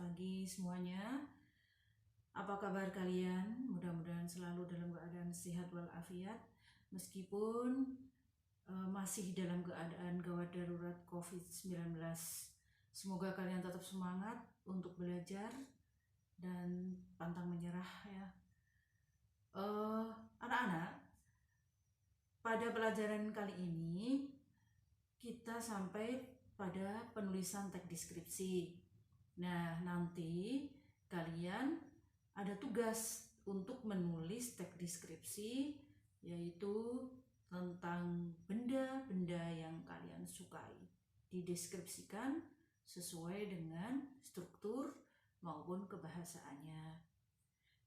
pagi semuanya. Apa kabar kalian? Mudah-mudahan selalu dalam keadaan sehat walafiat meskipun masih dalam keadaan gawat darurat COVID-19. Semoga kalian tetap semangat untuk belajar dan pantang menyerah ya. Anak-anak, pada pelajaran kali ini kita sampai pada penulisan teks deskripsi. Nah, nanti kalian ada tugas untuk menulis teks deskripsi, yaitu tentang benda-benda yang kalian sukai. Dideskripsikan sesuai dengan struktur maupun kebahasaannya.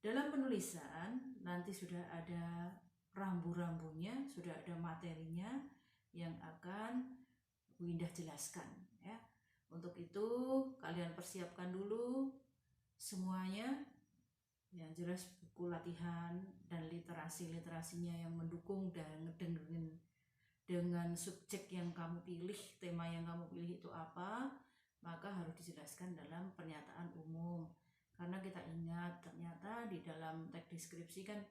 Dalam penulisan nanti sudah ada rambu-rambunya, sudah ada materinya yang akan Bu Indah jelaskan ya. Untuk itu kalian persiapkan dulu semuanya, yang jelas buku latihan dan literasinya yang mendukung dan ngedengerin dengan subjek yang kamu pilih, tema yang kamu pilih itu apa, maka harus dijelaskan dalam pernyataan umum. Karena kita ingat ternyata di dalam teks deskripsi kan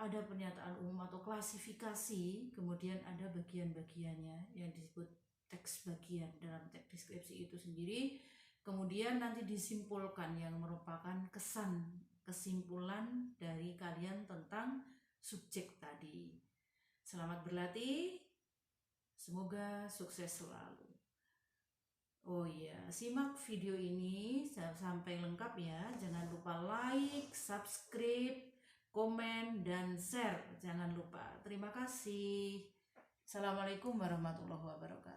ada pernyataan umum atau klasifikasi, kemudian ada bagian-bagiannya yang disebut teks bagian dalam teks deskripsi itu sendiri. Kemudian nanti disimpulkan yang merupakan kesimpulan dari kalian tentang subjek tadi. Selamat berlatih, semoga sukses selalu. Oh iya, simak video ini sampai lengkap ya. Jangan lupa like, subscribe, komen, dan share. Jangan lupa. Terima kasih. Assalamualaikum warahmatullahi wabarakatuh.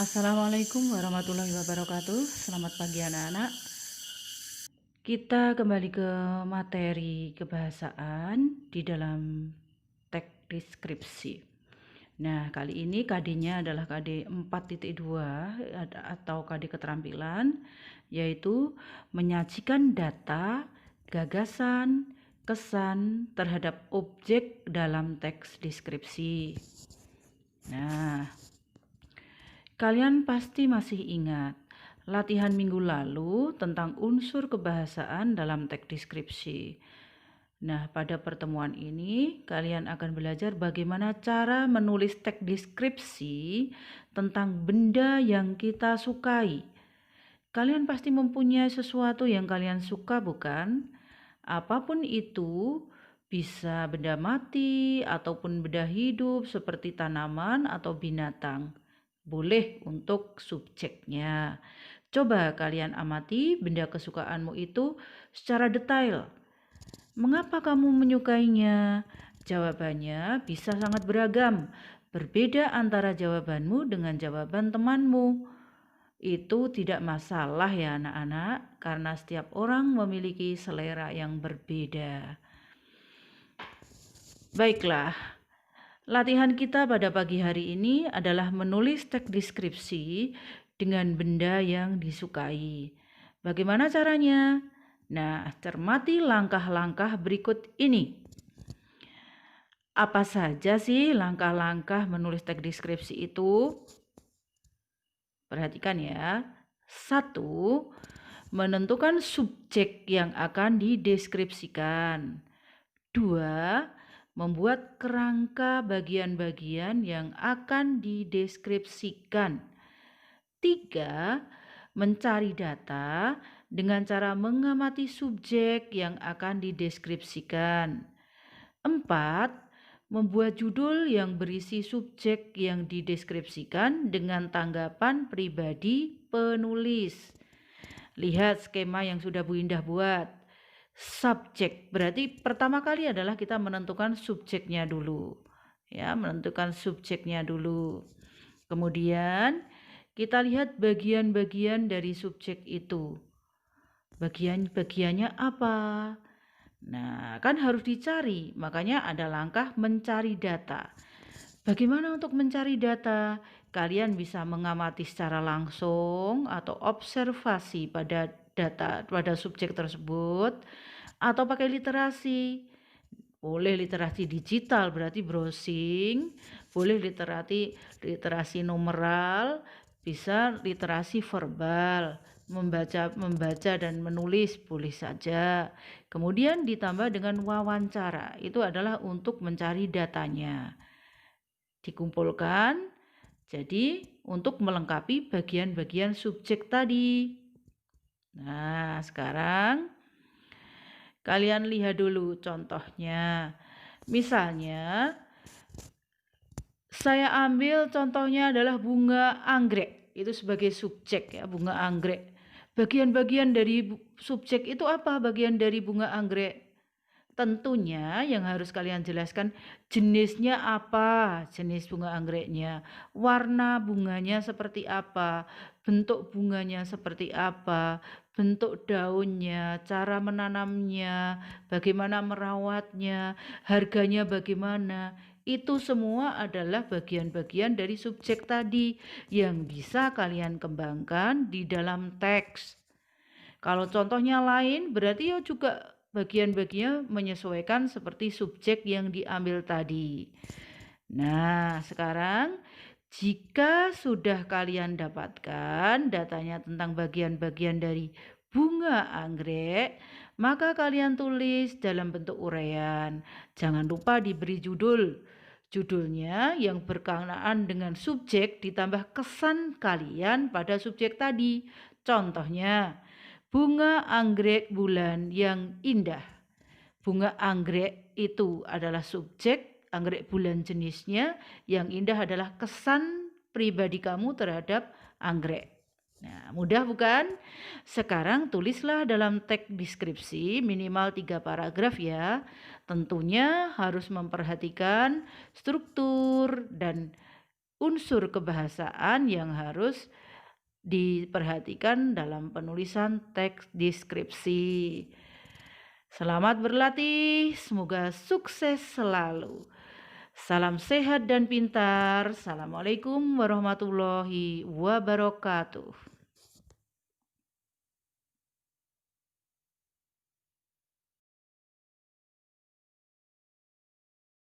Assalamualaikum warahmatullahi wabarakatuh. Selamat pagi anak-anak. Kita kembali ke materi kebahasaan di dalam teks deskripsi. Nah, kali ini KD-nya adalah KD 4.2 atau KD keterampilan, yaitu menyajikan data, gagasan, kesan terhadap objek dalam teks deskripsi. Nah, kalian pasti masih ingat latihan minggu lalu tentang unsur kebahasaan dalam teks deskripsi. Nah, pada pertemuan ini kalian akan belajar bagaimana cara menulis teks deskripsi tentang benda yang kita sukai. Kalian pasti mempunyai sesuatu yang kalian suka, bukan? Apapun itu, bisa benda mati ataupun benda hidup seperti tanaman atau binatang. Boleh untuk subjeknya. Coba kalian amati benda kesukaanmu itu secara detail. Mengapa kamu menyukainya? Jawabannya bisa sangat beragam, berbeda antara jawabanmu dengan jawaban temanmu. Itu tidak masalah ya anak-anak, karena setiap orang memiliki selera yang berbeda. Baiklah, latihan kita pada pagi hari ini adalah menulis teks deskripsi dengan benda yang disukai. Bagaimana caranya? Nah, cermati langkah-langkah berikut ini. Apa saja sih langkah-langkah menulis teks deskripsi itu? Perhatikan ya. 1. Menentukan subjek yang akan dideskripsikan. 2. Membuat kerangka bagian-bagian yang akan dideskripsikan. 3. Mencari data dengan cara mengamati subjek yang akan dideskripsikan. 4. Membuat judul yang berisi subjek yang dideskripsikan dengan tanggapan pribadi penulis. Lihat skema yang sudah Bu Indah buat. Subjek berarti pertama kali adalah kita menentukan subjeknya dulu. Ya, menentukan subjeknya dulu. Kemudian kita lihat bagian-bagian dari subjek itu. Bagian-bagiannya apa? Nah, kan harus dicari, makanya ada langkah mencari data. Bagaimana untuk mencari data? Kalian bisa mengamati secara langsung atau observasi pada data pada subjek tersebut atau pakai literasi. Boleh literasi digital berarti browsing, boleh literasi numeral, bisa literasi verbal, membaca dan menulis boleh saja. Kemudian ditambah dengan wawancara, itu adalah untuk mencari datanya. Dikumpulkan, jadi untuk melengkapi bagian-bagian subjek tadi. Nah, sekarang kalian lihat dulu contohnya. Misalnya, saya ambil contohnya adalah bunga anggrek. Itu sebagai subjek ya, bunga anggrek. Bagian-bagian dari subjek itu apa? Bagian dari bunga anggrek. Tentunya yang harus kalian jelaskan jenisnya apa, jenis bunga anggreknya, warna bunganya seperti apa, bentuk bunganya seperti apa, bentuk daunnya, cara menanamnya, bagaimana merawatnya, harganya bagaimana. Itu semua adalah bagian-bagian dari subjek tadi yang bisa kalian kembangkan di dalam teks. Kalau contohnya lain berarti ya juga bagian-bagiannya menyesuaikan seperti subjek yang diambil tadi. Nah, sekarang jika sudah kalian dapatkan datanya tentang bagian-bagian dari bunga anggrek, maka kalian tulis dalam bentuk uraian. Jangan lupa diberi judul. Judulnya yang berkenaan dengan subjek ditambah kesan kalian pada subjek tadi. Contohnya, bunga anggrek bulan yang indah. Bunga anggrek itu adalah subjek, anggrek bulan jenisnya, yang indah adalah kesan pribadi kamu terhadap anggrek. Nah, mudah bukan? Sekarang tulislah dalam teks deskripsi minimal 3 paragraf ya. Tentunya harus memperhatikan struktur dan unsur kebahasaan yang harus diperhatikan dalam penulisan teks deskripsi. Selamat berlatih, semoga sukses selalu. Salam sehat dan pintar. Assalamualaikum warahmatullahi wabarakatuh.